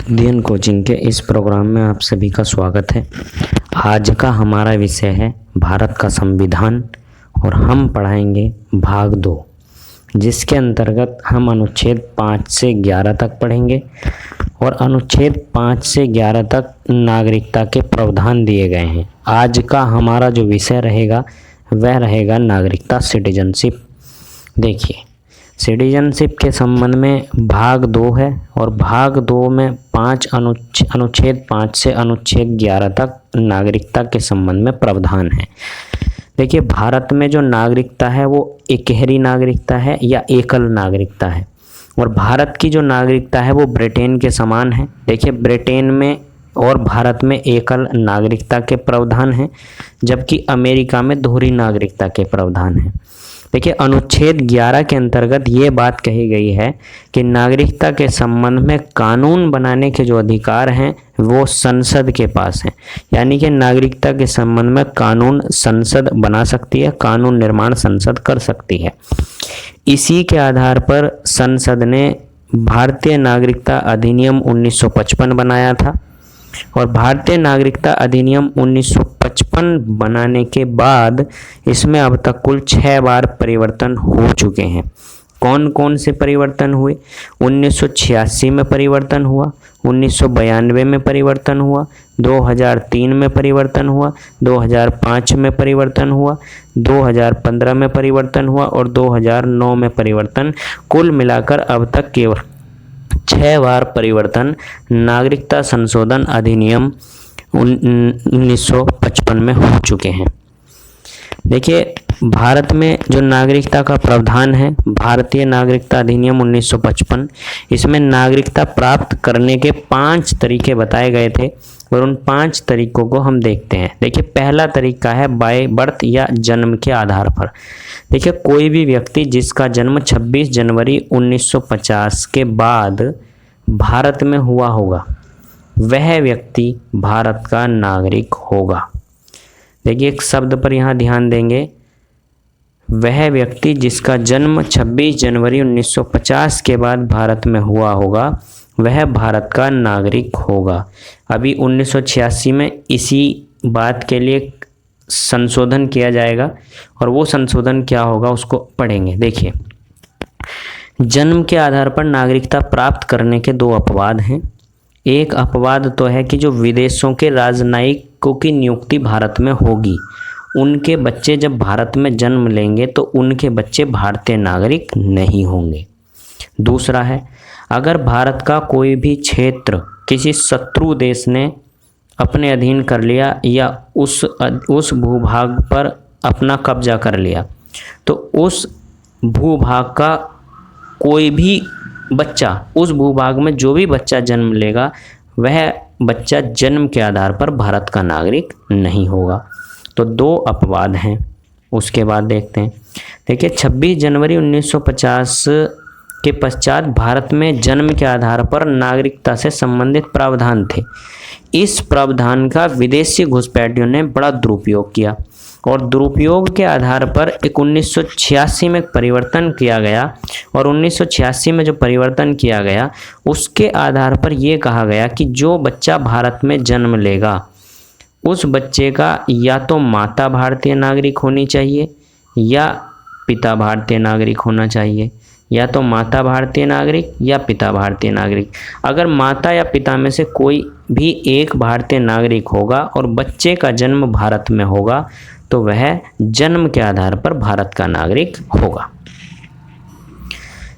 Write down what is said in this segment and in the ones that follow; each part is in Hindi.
इंडियन कोचिंग के इस प्रोग्राम में आप सभी का स्वागत है। आज का हमारा विषय है भारत का संविधान और हम पढ़ाएंगे भाग 2, जिसके अंतर्गत हम अनुच्छेद 5 से 11 तक पढ़ेंगे और अनुच्छेद 5 से 11 तक नागरिकता के प्रावधान दिए गए हैं। आज का हमारा जो विषय रहेगा वह रहेगा नागरिकता, सिटीजनशिप। देखिए, सिटीजनशिप के संबंध में भाग 2 है और भाग 2 में अनुच्छेद 5 से अनुच्छेद 11 तक नागरिकता के संबंध में प्रावधान है। देखिए, भारत में जो नागरिकता है वो इकहरी नागरिकता है या एकल नागरिकता है, और भारत की जो नागरिकता है वो ब्रिटेन के समान है। देखिए, ब्रिटेन में और भारत में एकल नागरिकता के प्रावधान हैं, जबकि अमेरिका में दोहरी नागरिकता के प्रावधान हैं। देखिए, अनुच्छेद 11 के अंतर्गत ये बात कही गई है कि नागरिकता के संबंध में कानून बनाने के जो अधिकार हैं वो संसद के पास हैं। यानी कि नागरिकता के संबंध में कानून संसद बना सकती है, कानून निर्माण संसद कर सकती है। इसी के आधार पर संसद ने भारतीय नागरिकता अधिनियम 1955 बनाया था, और भारतीय नागरिकता अधिनियम 1955 बनाने के बाद इसमें अब तक कुल 6 बार परिवर्तन हो चुके हैं। कौन कौन से परिवर्तन हुए? 1986 में परिवर्तन हुआ, 1992 में परिवर्तन हुआ, 2003 में परिवर्तन हुआ, 2005 में परिवर्तन हुआ, 2015 में परिवर्तन हुआ और 2009 में परिवर्तन। कुल मिलाकर अब तक केवल 6 बार परिवर्तन नागरिकता संशोधन अधिनियम 1955 में हो चुके हैं। देखिए, भारत में जो नागरिकता का प्रावधान है, भारतीय नागरिकता अधिनियम 1955, इसमें नागरिकता प्राप्त करने के 5 तरीके बताए गए थे और उन 5 तरीकों को हम देखते हैं। देखिए, पहला तरीका है बाय बर्थ या जन्म के आधार पर। देखिए, कोई भी व्यक्ति जिसका जन्म 26 जनवरी 1950 के बाद भारत में हुआ होगा, वह व्यक्ति भारत का नागरिक होगा। देखिए, एक शब्द पर यहाँ ध्यान देंगे, वह व्यक्ति जिसका जन्म 26 जनवरी 1950 के बाद भारत में हुआ होगा वह भारत का नागरिक होगा। अभी 1986 में इसी बात के लिए संशोधन किया जाएगा और वो संशोधन क्या होगा उसको पढ़ेंगे। देखिए, जन्म के आधार पर नागरिकता प्राप्त करने के 2 अपवाद हैं। एक अपवाद तो है कि जो विदेशों के राजनयिकों की नियुक्ति भारत में होगी, उनके बच्चे जब भारत में जन्म लेंगे तो उनके बच्चे भारतीय नागरिक नहीं होंगे। दूसरा है, अगर भारत का कोई भी क्षेत्र किसी शत्रु देश ने अपने अधीन कर लिया या उस भूभाग पर अपना कब्जा कर लिया, तो उस भूभाग का कोई भी बच्चा, उस भूभाग में जो भी बच्चा जन्म लेगा वह बच्चा जन्म के आधार पर भारत का नागरिक नहीं होगा। तो 2 अपवाद हैं। उसके बाद देखते हैं। देखिए, 26 जनवरी 1950 के पश्चात भारत में जन्म के आधार पर नागरिकता से संबंधित प्रावधान थे। इस प्रावधान का विदेशी घुसपैठियों ने बड़ा दुरुपयोग किया और दुरुपयोग के आधार पर 1986 में परिवर्तन किया गया, और 1986 में जो परिवर्तन किया गया उसके आधार पर यह कहा गया कि जो बच्चा भारत में जन्म लेगा उस बच्चे का या तो माता भारतीय नागरिक होनी चाहिए या पिता भारतीय नागरिक होना चाहिए, या तो माता भारतीय नागरिक या पिता भारतीय नागरिक। अगर माता या पिता में से कोई भी एक भारतीय नागरिक होगा और बच्चे का जन्म भारत में होगा तो वह जन्म के आधार पर भारत का नागरिक होगा।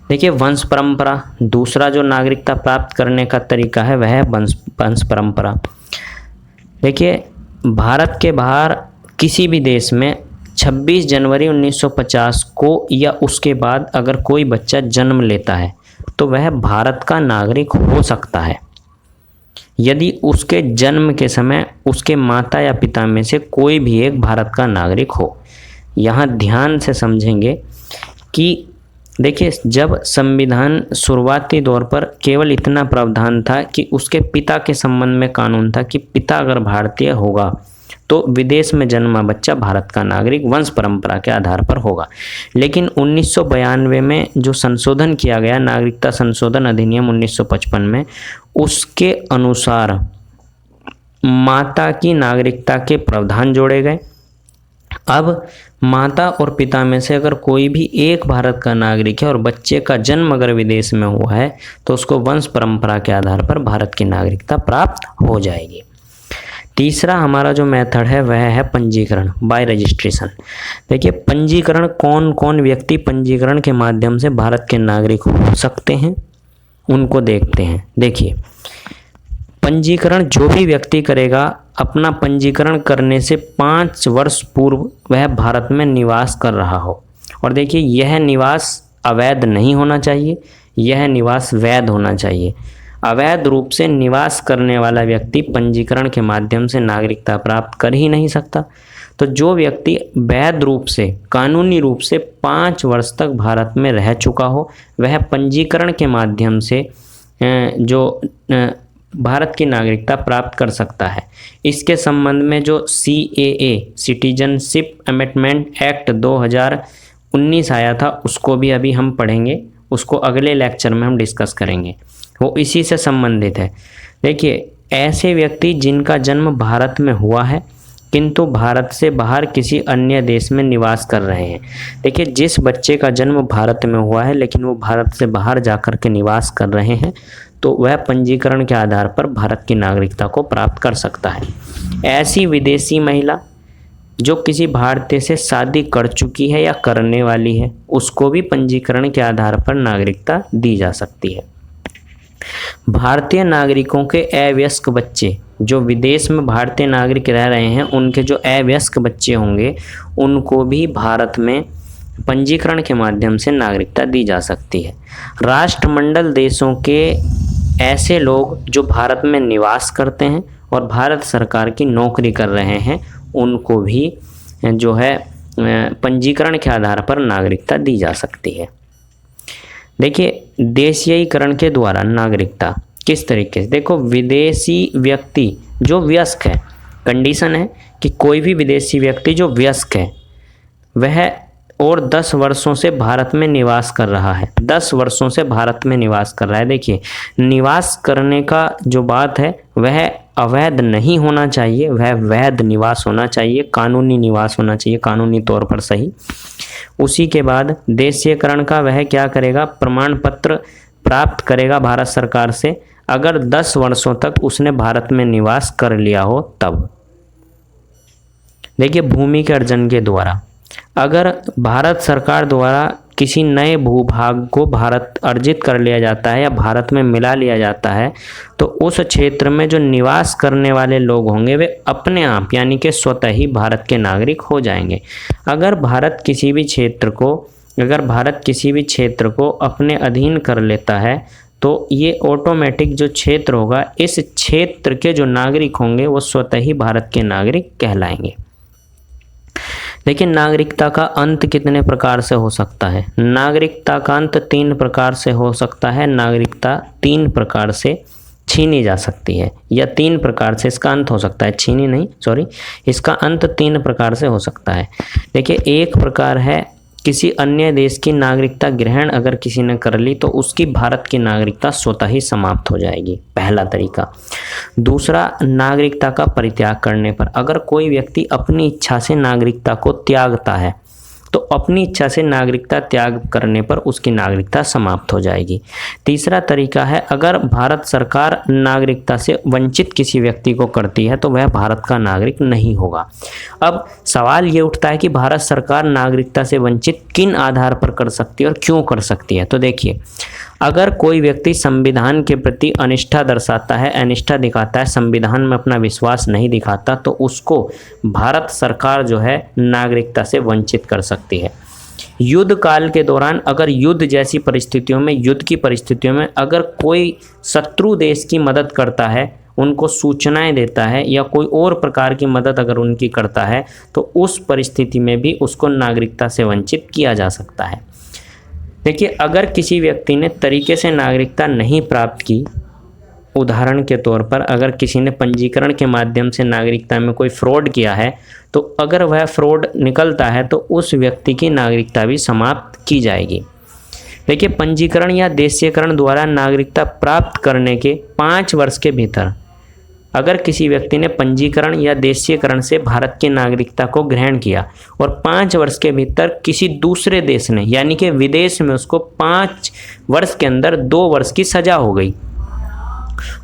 देखिए, वंश परंपरा, दूसरा जो नागरिकता प्राप्त करने का तरीका है वह है वंश परंपरा। देखिए, भारत के बाहर किसी भी देश में 26 जनवरी 1950 को या उसके बाद अगर कोई बच्चा जन्म लेता है तो वह भारत का नागरिक हो सकता है यदि उसके जन्म के समय उसके माता या पिता में से कोई भी एक भारत का नागरिक हो। यहाँ ध्यान से समझेंगे कि देखिए, जब संविधान शुरुआती दौर पर केवल इतना प्रावधान था कि उसके पिता के संबंध में कानून था कि पिता अगर भारतीय होगा तो विदेश में जन्मा बच्चा भारत का नागरिक वंश परंपरा के आधार पर होगा। लेकिन 1992 में जो संशोधन किया गया नागरिकता संशोधन अधिनियम 1955 में, उसके अनुसार माता की नागरिकता के प्रावधान जोड़े गए। अब माता और पिता में से अगर कोई भी एक भारत का नागरिक है और बच्चे का जन्म अगर विदेश में हुआ है तो उसको वंश परंपरा के आधार पर भारत की नागरिकता प्राप्त हो जाएगी। तीसरा हमारा जो मेथड है वह है पंजीकरण, बाय रजिस्ट्रेशन। देखिए पंजीकरण, कौन कौन व्यक्ति पंजीकरण के माध्यम से भारत के नागरिक हो सकते हैं उनको देखते हैं। देखिए पंजीकरण जो भी व्यक्ति करेगा, अपना पंजीकरण करने से 5 वर्ष पूर्व वह भारत में निवास कर रहा हो। और देखिए यह निवास अवैध नहीं होना चाहिए, यह निवास वैध होना चाहिए। अवैध रूप से निवास करने वाला व्यक्ति पंजीकरण के माध्यम से नागरिकता प्राप्त कर ही नहीं सकता। तो जो व्यक्ति वैध रूप से, कानूनी रूप से 5 वर्ष तक भारत में रह चुका हो, वह पंजीकरण के माध्यम से जो भारत की नागरिकता प्राप्त कर सकता है। इसके संबंध में जो CAA सिटीजनशिप अमेंडमेंट एक्ट 2019 आया था उसको भी अभी हम पढ़ेंगे, उसको अगले लेक्चर में हम डिस्कस करेंगे, वो इसी से संबंधित है। देखिए ऐसे व्यक्ति जिनका जन्म भारत में हुआ है किंतु भारत से बाहर किसी अन्य देश में निवास कर रहे हैं। देखिए जिस बच्चे का जन्म भारत में हुआ है लेकिन वो भारत से बाहर जाकर के निवास कर रहे हैं तो वह पंजीकरण के आधार पर भारत की नागरिकता को प्राप्त कर सकता है। ऐसी विदेशी महिला जो किसी भारतीय से शादी कर चुकी है या करने वाली है उसको भी पंजीकरण के आधार पर नागरिकता दी जा सकती है। भारतीय नागरिकों के अवयस्क बच्चे जो विदेश में भारतीय नागरिक रह रहे हैं, उनके जो अवयस्क बच्चे होंगे उनको भी भारत में पंजीकरण के माध्यम से नागरिकता दी जा सकती है। राष्ट्रमंडल देशों के ऐसे लोग जो भारत में निवास करते हैं और भारत सरकार की नौकरी कर रहे हैं उनको भी जो है पंजीकरण के आधार पर नागरिकता दी जा सकती है। देखिए देशीयकरण के द्वारा नागरिकता किस तरीके से, देखो विदेशी व्यक्ति जो वयस्क है, कंडीशन है कि कोई भी विदेशी व्यक्ति जो वयस्क है वह और 10 वर्षों से भारत में निवास कर रहा है, 10 वर्षों से भारत में निवास कर रहा है। देखिए निवास करने का जो बात है वह अवैध नहीं होना चाहिए, वह वैध निवास होना चाहिए, कानूनी निवास होना चाहिए, कानूनी तौर पर सही। उसी के बाद देशीयकरण का वह क्या करेगा, प्रमाण पत्र प्राप्त करेगा भारत सरकार से अगर 10 वर्षों तक उसने भारत में निवास कर लिया हो तब। देखिए भूमि के अर्जन के द्वारा, अगर भारत सरकार द्वारा किसी नए भूभाग को भारत अर्जित कर लिया जाता है या भारत में मिला लिया जाता है तो उस क्षेत्र में जो निवास करने वाले लोग होंगे वे अपने आप यानी कि स्वतः ही भारत के नागरिक हो जाएंगे। अगर भारत किसी भी क्षेत्र को अपने अधीन कर लेता है तो ये ऑटोमेटिक जो क्षेत्र होगा, इस क्षेत्र के जो नागरिक होंगे वो स्वतः ही भारत के नागरिक कहलाएंगे। लेकिन नागरिकता का अंत कितने प्रकार से हो सकता है? नागरिकता का अंत 3 प्रकार से हो सकता है। नागरिकता 3 प्रकार से छीनी जा सकती है या 3 प्रकार से इसका अंत हो सकता है, छीनी नहीं सॉरी, इसका अंत 3 प्रकार से हो सकता है। देखिए एक प्रकार है किसी अन्य देश की नागरिकता ग्रहण अगर किसी ने कर ली तो उसकी भारत की नागरिकता स्वतः ही समाप्त हो जाएगी, पहला तरीका। दूसरा, नागरिकता का परित्याग करने पर, अगर कोई व्यक्ति अपनी इच्छा से नागरिकता को त्यागता है तो अपनी इच्छा से नागरिकता त्याग करने पर उसकी नागरिकता समाप्त हो जाएगी। तीसरा तरीका है अगर भारत सरकार नागरिकता से वंचित किसी व्यक्ति को करती है तो वह भारत का नागरिक नहीं होगा। अब सवाल ये उठता है कि भारत सरकार नागरिकता से वंचित किन आधार पर कर सकती है और क्यों कर सकती है। तो देखिए अगर कोई व्यक्ति संविधान के प्रति अनिष्ठा दर्शाता है, अनिष्ठा दिखाता है, संविधान में अपना विश्वास नहीं दिखाता तो उसको भारत सरकार जो है नागरिकता से वंचित कर सकती है। युद्ध काल के दौरान अगर युद्ध जैसी परिस्थितियों में, युद्ध की परिस्थितियों में अगर कोई शत्रु देश की मदद करता है, उनको सूचनाएं देता है या कोई और प्रकार की मदद अगर उनकी करता है तो उस परिस्थिति में भी उसको नागरिकता से वंचित किया जा सकता है। देखिए अगर किसी व्यक्ति ने तरीके से नागरिकता नहीं प्राप्त की उदाहरण के तौर पर अगर किसी ने पंजीकरण के माध्यम से नागरिकता में कोई फ्रॉड किया है, तो अगर वह फ्रॉड निकलता है तो उस व्यक्ति की नागरिकता भी समाप्त की जाएगी। देखिए, पंजीकरण या देशीयकरण द्वारा नागरिकता प्राप्त करने के 5 वर्ष के भीतर अगर किसी व्यक्ति ने पंजीकरण या देशीयकरण से भारत की नागरिकता को ग्रहण किया और 5 वर्ष के भीतर किसी दूसरे देश ने यानी कि विदेश में उसको 5 वर्ष के अंदर 2 वर्ष की सजा हो गई,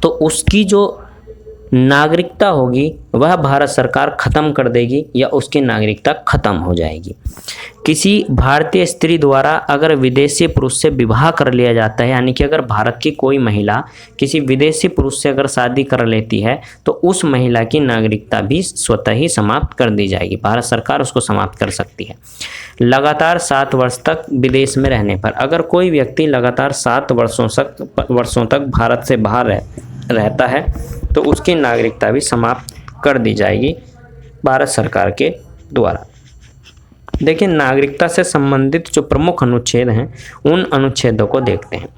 तो उसकी जो नागरिकता होगी वह भारत सरकार ख़त्म कर देगी या उसकी नागरिकता ख़त्म हो जाएगी। किसी भारतीय स्त्री द्वारा अगर विदेशी पुरुष से विवाह कर लिया जाता है, यानी कि अगर भारत की कोई महिला किसी विदेशी पुरुष से अगर शादी कर लेती है तो उस महिला की नागरिकता भी स्वतः ही समाप्त कर दी जाएगी। भारत सरकार उसको समाप्त कर सकती है। लगातार 7 वर्ष तक विदेश में रहने पर अगर कोई व्यक्ति लगातार 7 वर्षों तक भारत से बाहर रहता है तो उसकी नागरिकता भी समाप्त कर दी जाएगी भारत सरकार के द्वारा। देखिए, नागरिकता से संबंधित जो प्रमुख अनुच्छेद हैं उन अनुच्छेदों को देखते हैं।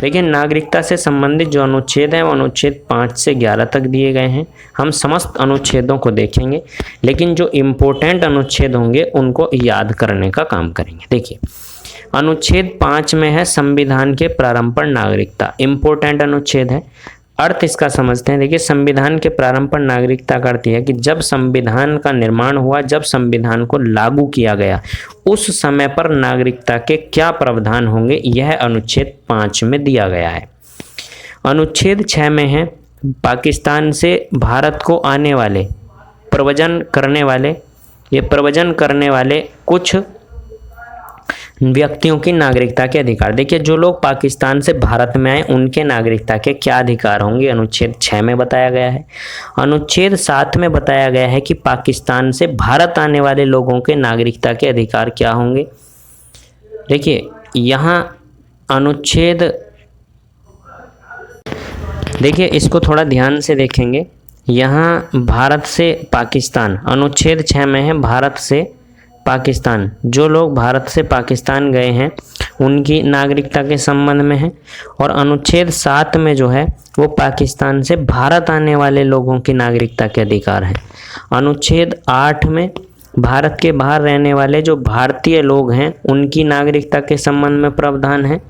देखिए, नागरिकता से संबंधित जो अनुच्छेद हैं वो अनुच्छेद 5 से 11 तक दिए गए हैं। हम समस्त अनुच्छेदों को देखेंगे, लेकिन जो इम्पोर्टेंट अनुच्छेद होंगे उनको याद करने का काम करेंगे। देखिए, अनुच्छेद 5 में है संविधान के प्रारंभ पर नागरिकता, इम्पोर्टेंट अनुच्छेद है। अर्थ इसका समझते हैं। देखिए, संविधान के प्रारंभ पर नागरिकता का अर्थ यह है कि जब संविधान का निर्माण हुआ, जब संविधान को लागू किया गया, उस समय पर नागरिकता के क्या प्रावधान होंगे, यह अनुच्छेद 5 में दिया गया है। अनुच्छेद 6 में है पाकिस्तान से भारत को आने वाले प्रव्रजन करने वाले कुछ व्यक्तियों की नागरिकता के अधिकार। देखिए, जो लोग पाकिस्तान से भारत में आए उनके नागरिकता के क्या अधिकार होंगे, अनुच्छेद 6 में बताया गया है। अनुच्छेद 7 में बताया गया है कि पाकिस्तान से भारत आने वाले लोगों के नागरिकता के अधिकार क्या होंगे। देखिए, यहाँ अनुच्छेद, देखिए इसको थोड़ा ध्यान से देखेंगे। यहाँ भारत से पाकिस्तान, अनुच्छेद 6 में है भारत से पाकिस्तान, जो लोग भारत से पाकिस्तान गए हैं उनकी नागरिकता के संबंध में है। और अनुच्छेद 7 में जो है वो पाकिस्तान से भारत आने वाले लोगों की नागरिकता के अधिकार हैं। अनुच्छेद 8 में भारत के बाहर रहने वाले जो भारतीय लोग हैं उनकी नागरिकता के संबंध में प्रावधान है।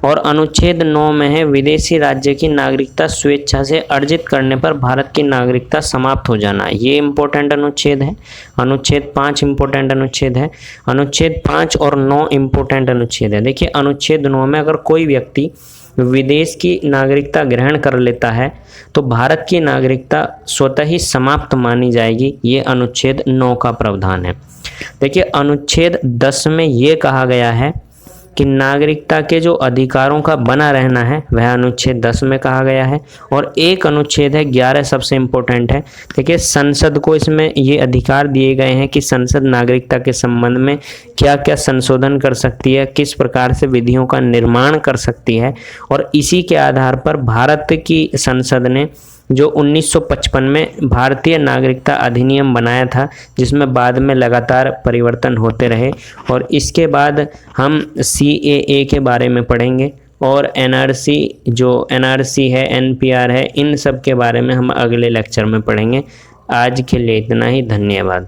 और अनुच्छेद 9 में है विदेशी राज्य की नागरिकता स्वेच्छा से अर्जित करने पर भारत की नागरिकता समाप्त हो जाना, ये इम्पोर्टेंट अनुच्छेद है। अनुच्छेद 5 इम्पोर्टेंट अनुच्छेद है। अनुच्छेद 5 और 9 इम्पोर्टेंट अनुच्छेद है। देखिए, अनुच्छेद 9 में अगर कोई व्यक्ति विदेश की नागरिकता ग्रहण कर लेता है तो भारत की नागरिकता स्वतः ही समाप्त मानी जाएगी, ये अनुच्छेद 9 का प्रावधान है। देखिए, अनुच्छेद 10 में ये कहा गया है कि नागरिकता के जो अधिकारों का बना रहना है वह अनुच्छेद 10 में कहा गया है। और एक अनुच्छेद है 11 सबसे इम्पोर्टेंट है। देखिए, संसद को इसमें ये अधिकार दिए गए हैं कि संसद नागरिकता के संबंध में क्या क्या संशोधन कर सकती है, किस प्रकार से विधियों का निर्माण कर सकती है। और इसी के आधार पर भारत की संसद ने जो 1955 में भारतीय नागरिकता अधिनियम बनाया था, जिसमें बाद में लगातार परिवर्तन होते रहे। और इसके बाद हम CAA के बारे में पढ़ेंगे और NRC, जो NRC है, NPR है, इन सब के बारे में हम अगले लेक्चर में पढ़ेंगे। आज के लिए इतना ही, धन्यवाद।